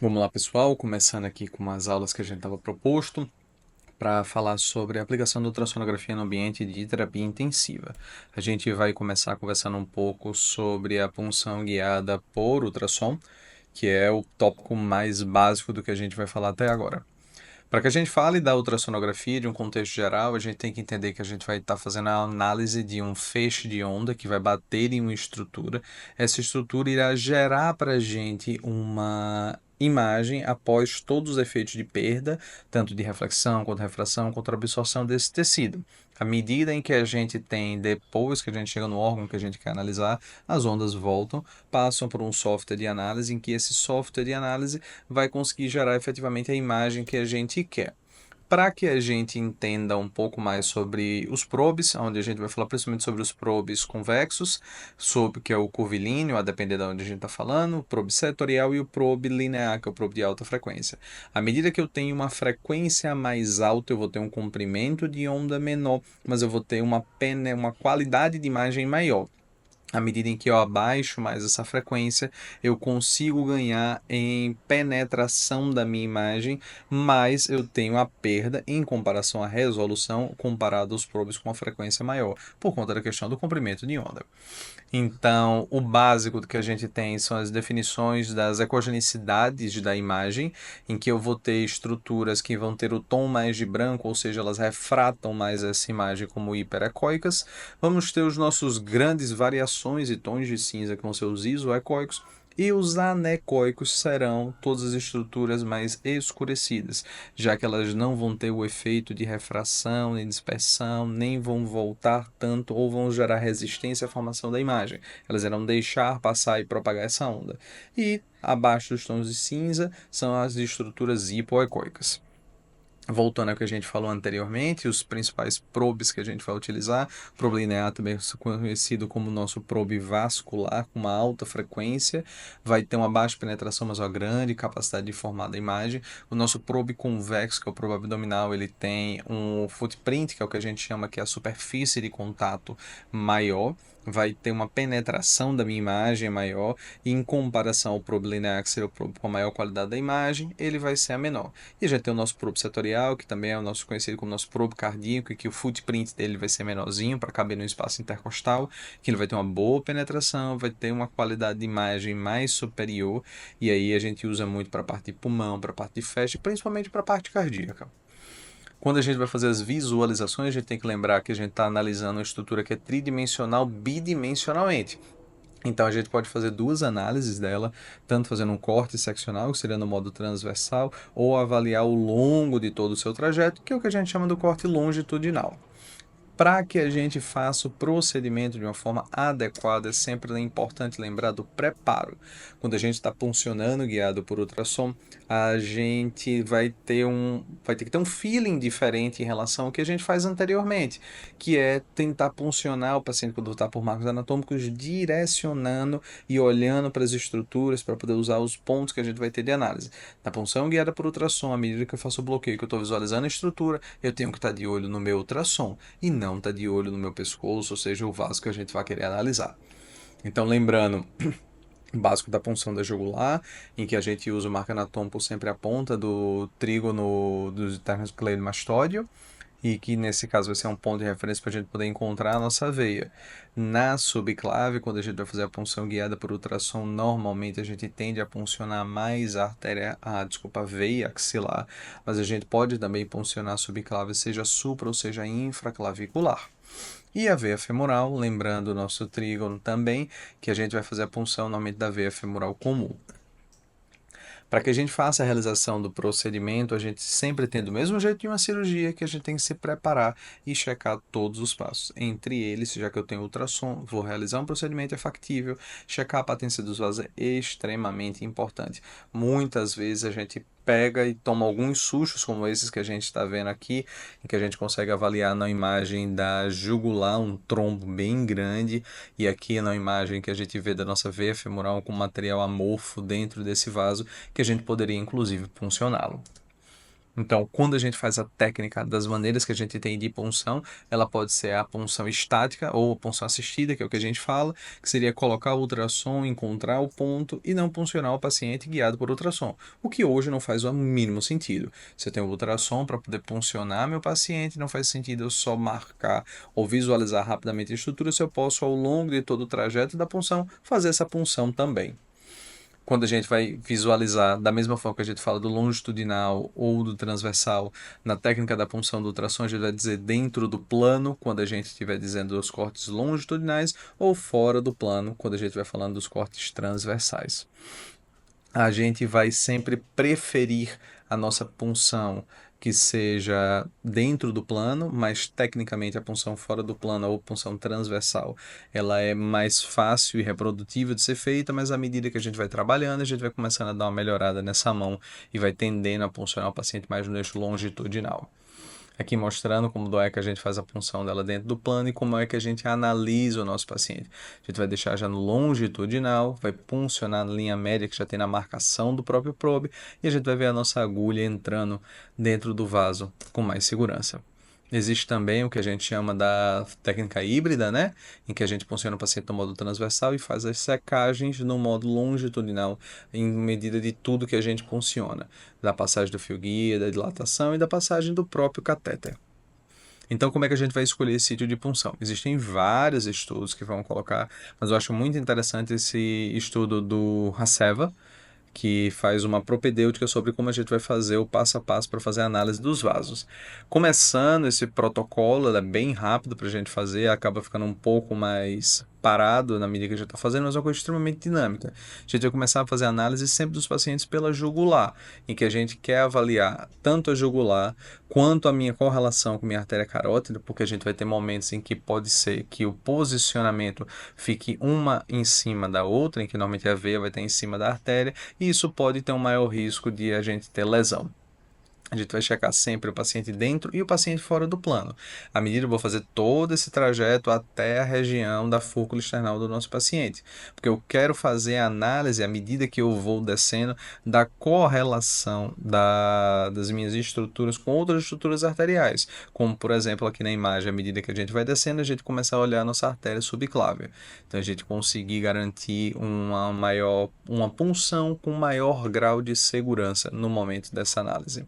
Vamos lá, pessoal, começando aqui com umas aulas que a gente estava proposto para falar sobre a aplicação da ultrassonografia no ambiente de terapia intensiva. A gente vai começar conversando um pouco sobre a punção guiada por ultrassom, que é o tópico mais básico do que a gente vai falar até agora. Para que a gente fale da ultrassonografia de um contexto geral, a gente tem que entender que a gente vai estar fazendo a análise de um feixe de onda que vai bater em uma estrutura. Essa estrutura irá gerar para a gente uma imagem após todos os efeitos de perda, tanto de reflexão, quanto refração, quanto absorção desse tecido. À medida em que a gente tem, depois que a gente chega no órgão que a gente quer analisar, as ondas voltam, passam por um software de análise, em que esse software de análise vai conseguir gerar efetivamente a imagem que a gente quer. Para que a gente entenda um pouco mais sobre os probes, onde a gente vai falar principalmente sobre os probes convexos, sobre o que é o curvilíneo, a depender de onde a gente está falando, o probe setorial e o probe linear, que é o probe de alta frequência. À medida que eu tenho uma frequência mais alta, eu vou ter um comprimento de onda menor, mas eu vou ter uma qualidade de imagem maior. À medida em que eu abaixo mais essa frequência, eu consigo ganhar em penetração da minha imagem, mas eu tenho a perda em comparação à resolução comparado aos probes com a frequência maior, por conta da questão do comprimento de onda. Então, o básico do que a gente tem são as definições das ecogenicidades da imagem, em que eu vou ter estruturas que vão ter o tom mais de branco, ou seja, elas refratam mais essa imagem como hiperecóicas. Vamos ter os nossos grandes variações e tons de cinza, que vão ser os isoecóicos, e os anecoicos serão todas as estruturas mais escurecidas, já que elas não vão ter o efeito de refração, nem dispersão, nem vão voltar tanto ou vão gerar resistência à formação da imagem. Elas irão deixar passar e propagar essa onda. E abaixo dos tons de cinza são as estruturas hipoecóicas. Voltando ao que a gente falou anteriormente, os principais probes que a gente vai utilizar, probe linear, também conhecido como nosso probe vascular, com uma alta frequência, vai ter uma baixa penetração, mas uma grande capacidade de formar da imagem. O nosso probe convexo, que é o probe abdominal, ele tem um footprint, que é o que a gente chama que é a superfície de contato maior, vai ter uma penetração da minha imagem maior, e em comparação ao probe linear, que seria o probe com a maior qualidade da imagem, ele vai ser a menor. E já tem o nosso probe setorial, que também é o nosso conhecido como nosso probe cardíaco, e que o footprint dele vai ser menorzinho para caber no espaço intercostal, que ele vai ter uma boa penetração, vai ter uma qualidade de imagem mais superior, e aí a gente usa muito para a parte de pulmão, para a parte de festa, e principalmente para a parte cardíaca. Quando a gente vai fazer as visualizações, a gente tem que lembrar que a gente está analisando uma estrutura que é tridimensional bidimensionalmente. Então a gente pode fazer duas análises dela, tanto fazendo um corte seccional, que seria no modo transversal, ou avaliar o longo de todo o seu trajeto, que é o que a gente chama do corte longitudinal. Para que a gente faça o procedimento de uma forma adequada, é sempre importante lembrar do preparo. Quando a gente está puncionando guiado por ultrassom, a gente vai ter que ter um feeling diferente em relação ao que a gente faz anteriormente, que é tentar puncionar o paciente quando está por marcos anatômicos, direcionando e olhando para as estruturas para poder usar os pontos que a gente vai ter de análise. Na punção guiada por ultrassom, à medida que eu faço o bloqueio, que eu estou visualizando a estrutura, eu tenho que estar de olho no meu ultrassom e não estar de olho no meu pescoço, ou seja, o vaso que a gente vai querer analisar. Então, lembrando, o básico da punção da jugular, em que a gente usa o marco anatômico sempre a ponta do trígono do esternocleidomastóide, e que nesse caso vai ser um ponto de referência para a gente poder encontrar a nossa veia. Na subclave, quando a gente vai fazer a punção guiada por ultrassom, normalmente a gente tende a puncionar mais a veia axilar, mas a gente pode também puncionar a subclave, seja supra ou seja infraclavicular. E a veia femoral, lembrando o nosso trígono também, que a gente vai fazer a punção normalmente da veia femoral comum. Para que a gente faça a realização do procedimento, a gente sempre tem do mesmo jeito de uma cirurgia, que a gente tem que se preparar e checar todos os passos. Entre eles, já que eu tenho ultrassom, vou realizar um procedimento, é factível, checar a patência dos vasos é extremamente importante. Muitas vezes a gente pega e toma alguns sustos, como esses que a gente está vendo aqui, em que a gente consegue avaliar na imagem da jugular um trombo bem grande, e aqui na imagem que a gente vê da nossa veia femoral com material amorfo dentro desse vaso, que a gente poderia inclusive puncioná-lo. Então, quando a gente faz a técnica das maneiras que a gente tem de punção, ela pode ser a punção estática ou a punção assistida, que é o que a gente fala, que seria colocar o ultrassom, encontrar o ponto e não puncionar o paciente guiado por ultrassom, o que hoje não faz o mínimo sentido. Se eu tenho o ultrassom para poder puncionar meu paciente, não faz sentido eu só marcar ou visualizar rapidamente a estrutura, se eu posso, ao longo de todo o trajeto da punção, fazer essa punção também. Quando a gente vai visualizar, da mesma forma que a gente fala do longitudinal ou do transversal, na técnica da punção do ultrassom, a gente vai dizer dentro do plano, quando a gente estiver dizendo os cortes longitudinais, ou fora do plano, quando a gente vai falando dos cortes transversais. A gente vai sempre preferir a nossa punção que seja dentro do plano, mas tecnicamente a punção fora do plano ou punção transversal, ela é mais fácil e reprodutível de ser feita, mas à medida que a gente vai trabalhando, a gente vai começando a dar uma melhorada nessa mão e vai tendendo a puncionar o paciente mais no eixo longitudinal. Aqui mostrando como é que a gente faz a punção dela dentro do plano e como é que a gente analisa o nosso paciente. A gente vai deixar já no longitudinal, vai puncionar na linha média que já tem na marcação do próprio probe e a gente vai ver a nossa agulha entrando dentro do vaso com mais segurança. Existe também o que a gente chama da técnica híbrida, né? Em que a gente funciona o paciente no modo transversal e faz as secagens no modo longitudinal, em medida de tudo que a gente funciona, da passagem do fio guia, da dilatação e da passagem do próprio catéter. Então, como é que a gente vai escolher esse sítio de punção? Existem vários estudos que vão colocar, mas eu acho muito interessante esse estudo do Haseva, que faz uma propedêutica sobre como a gente vai fazer o passo a passo para fazer a análise dos vasos. Começando esse protocolo, ele é bem rápido para a gente fazer, acaba ficando um pouco mais parado na medida que a gente está fazendo, mas é uma coisa extremamente dinâmica. A gente vai começar a fazer análise sempre dos pacientes pela jugular, em que a gente quer avaliar tanto a jugular quanto a minha correlação com a minha artéria carótida, porque a gente vai ter momentos em que pode ser que o posicionamento fique uma em cima da outra, em que normalmente a veia vai estar em cima da artéria, e isso pode ter um maior risco de a gente ter lesão. A gente vai checar sempre o paciente dentro e o paciente fora do plano. À medida que eu vou fazer todo esse trajeto até a região da fúrcula external do nosso paciente. Porque eu quero fazer a análise, à medida que eu vou descendo, da correlação das minhas estruturas com outras estruturas arteriais. Como, por exemplo, aqui na imagem, à medida que a gente vai descendo, a gente começa a olhar a nossa artéria subclávia. Então, a gente conseguir garantir uma punção com maior grau de segurança no momento dessa análise.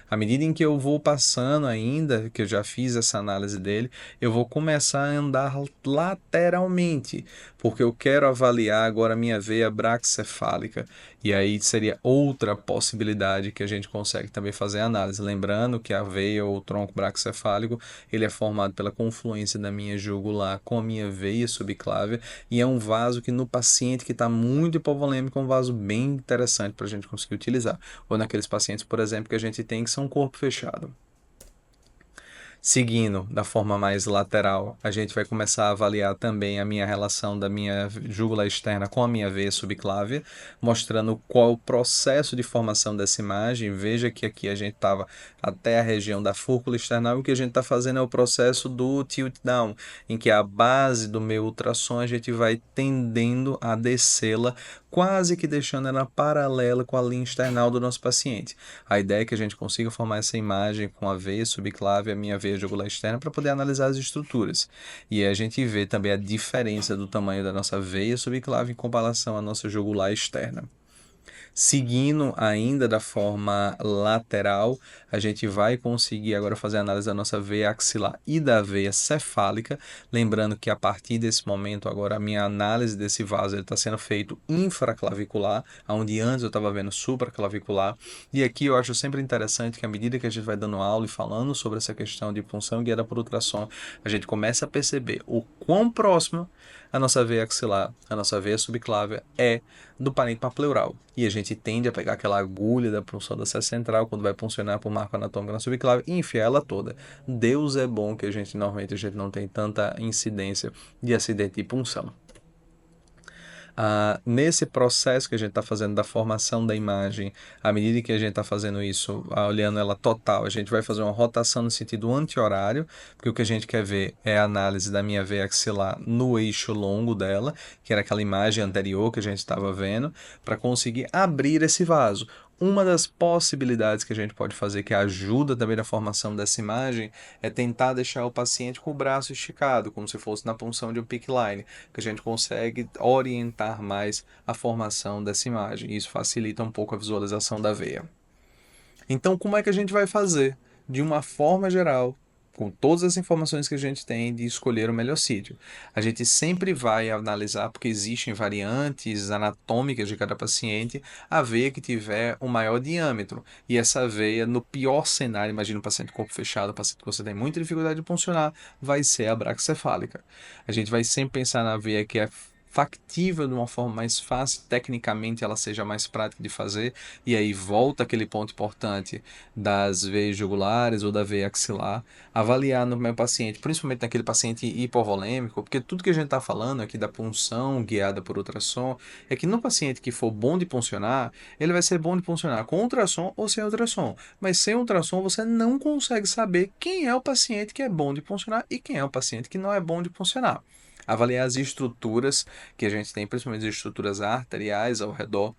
À medida em que eu vou passando ainda, que eu já fiz essa análise dele, eu vou começar a andar lateralmente, porque eu quero avaliar agora a minha veia braquicefálica. E aí seria outra possibilidade que a gente consegue também fazer a análise. Lembrando que a veia ou o tronco braquicefálico, ele é formado pela confluência da minha jugular com a minha veia subclávia e é um vaso que no paciente que está muito hipovolêmico é um vaso bem interessante para a gente conseguir utilizar. Ou naqueles pacientes, por exemplo, que a gente tem que são corpo fechado. Seguindo da forma mais lateral, a gente vai começar a avaliar também a minha relação da minha jugula externa com a minha veia subclávia, mostrando qual o processo de formação dessa imagem. Veja que aqui a gente estava até a região da fúrcula external e o que a gente está fazendo é o processo do tilt down, em que a base do meu ultrassom a gente vai tendendo a descê-la, quase que deixando ela paralela com a linha external do nosso paciente. A ideia é que a gente consiga formar essa imagem com a veia subclávia e a minha veia jugular externa para poder analisar as estruturas. E a gente vê também a diferença do tamanho da nossa veia subclávia em comparação à nossa jugular externa. Seguindo ainda da forma lateral, a gente vai conseguir agora fazer a análise da nossa veia axilar e da veia cefálica, lembrando que a partir desse momento agora a minha análise desse vaso está sendo feito infraclavicular, onde antes eu estava vendo supraclavicular, e aqui eu acho sempre interessante que à medida que a gente vai dando aula e falando sobre essa questão de punção guiada por ultrassom, a gente começa a perceber o quão próximo a nossa veia axilar, a nossa veia subclávia é do parênquima pleural. E a gente tende a pegar aquela agulha da punção da seta central, quando vai funcionar por marco anatômico na subclávia, e enfiar ela toda. Deus é bom que normalmente a gente não tem tanta incidência de acidente de punção. Nesse processo que a gente está fazendo da formação da imagem, à medida que a gente está fazendo isso, olhando ela total, a gente vai fazer uma rotação no sentido anti-horário, porque o que a gente quer ver é a análise da minha veia axilar no eixo longo dela, que era aquela imagem anterior que a gente estava vendo, para conseguir abrir esse vaso. Uma das possibilidades que a gente pode fazer, que ajuda também na formação dessa imagem, é tentar deixar o paciente com o braço esticado, como se fosse na punção de um PICC line, que a gente consegue orientar mais a formação dessa imagem. Isso facilita um pouco a visualização da veia. Então, como é que a gente vai fazer? De uma forma geral, com todas as informações que a gente tem, de escolher o melhor sítio. A gente sempre vai analisar, porque existem variantes anatômicas de cada paciente, a veia que tiver o maior diâmetro. E essa veia, no pior cenário, imagina um paciente com corpo fechado, um paciente que você tem muita dificuldade de funcionar, vai ser a braquicefálica. A gente vai sempre pensar na veia que é factível de uma forma mais fácil, tecnicamente ela seja mais prática de fazer, e aí volta aquele ponto importante das veias jugulares ou da veia axilar, avaliar no meu paciente, principalmente naquele paciente hipovolêmico, porque tudo que a gente está falando aqui da punção guiada por ultrassom, é que no paciente que for bom de puncionar, ele vai ser bom de puncionar com ultrassom ou sem ultrassom, mas sem ultrassom você não consegue saber quem é o paciente que é bom de puncionar e quem é o paciente que não é bom de puncionar. Avaliar as estruturas que a gente tem, principalmente as estruturas arteriais ao redor.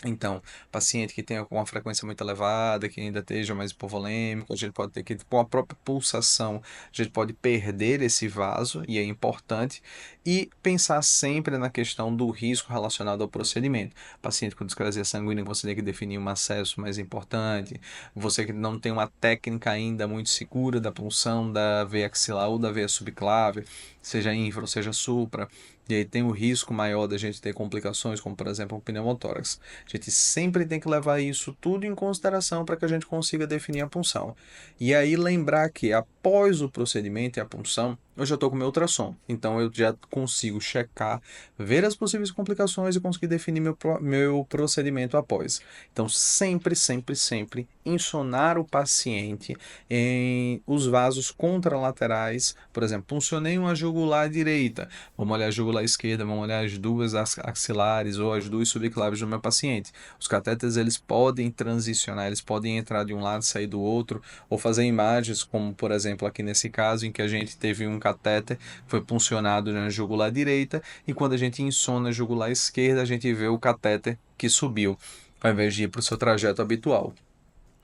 Então, paciente que tenha uma frequência muito elevada, que ainda esteja mais hipovolêmico, a gente pode ter que, com a própria pulsação, a gente pode perder esse vaso, e é importante, e pensar sempre na questão do risco relacionado ao procedimento. Paciente com discrasia sanguínea, você tem que definir um acesso mais importante, você que não tem uma técnica ainda muito segura da punção da veia axilar ou da veia subclave, seja infra ou seja supra, e aí tem o risco maior da gente ter complicações, como por exemplo um pneumotórax. A gente sempre tem que levar isso tudo em consideração para que a gente consiga definir a punção. E aí lembrar que após o procedimento e a punção, eu já estou com o meu ultrassom. Então eu já consigo checar, ver as possíveis complicações e conseguir definir meu procedimento após. Então sempre, sempre, sempre insonar o paciente em os vasos contralaterais. Por exemplo, puncionei uma jugular direita. Vamos olhar a jugular esquerda, vamos olhar as duas axilares ou as duas subclaves do meu paciente. Os catéteres eles podem transicionar, eles podem entrar de um lado e sair do outro, ou fazer imagens, como por exemplo aqui nesse caso em que a gente teve um catéter que foi puncionado na jugular direita, e quando a gente insona a jugular esquerda, a gente vê o catéter que subiu, ao invés de ir para o seu trajeto habitual.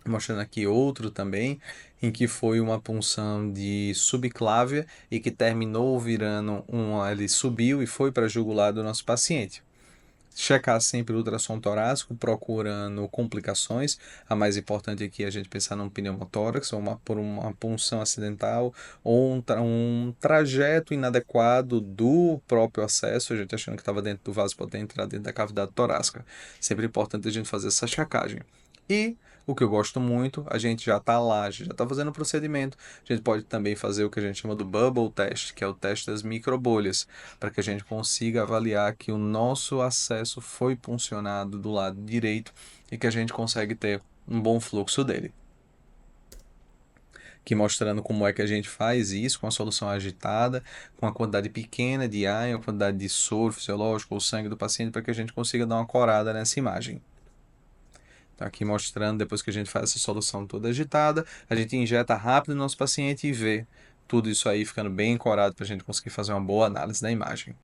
Mostrando aqui outro também, em que foi uma punção de subclávia e que terminou virando ele subiu e foi para a jugular do nosso paciente. Checar sempre o ultrassom torácico, procurando complicações. A mais importante aqui é a gente pensar num pneumotórax, ou por uma punção acidental, ou um trajeto inadequado do próprio acesso, a gente achando que estava dentro do vaso, pode entrar dentro da cavidade torácica. Sempre importante a gente fazer essa checagem. E o que eu gosto muito, a gente já está lá, a gente já está fazendo o procedimento. A gente pode também fazer o que a gente chama do bubble test, que é o teste das microbolhas, para que a gente consiga avaliar que o nosso acesso foi puncionado do lado direito e que a gente consegue ter um bom fluxo dele. Aqui mostrando como é que a gente faz isso com a solução agitada, com a quantidade pequena de ar e a quantidade de soro fisiológico ou sangue do paciente, para que a gente consiga dar uma corada nessa imagem. Tá aqui mostrando, depois que a gente faz essa solução toda agitada, a gente injeta rápido no nosso paciente e vê tudo isso aí ficando bem ancorado para a gente conseguir fazer uma boa análise da imagem.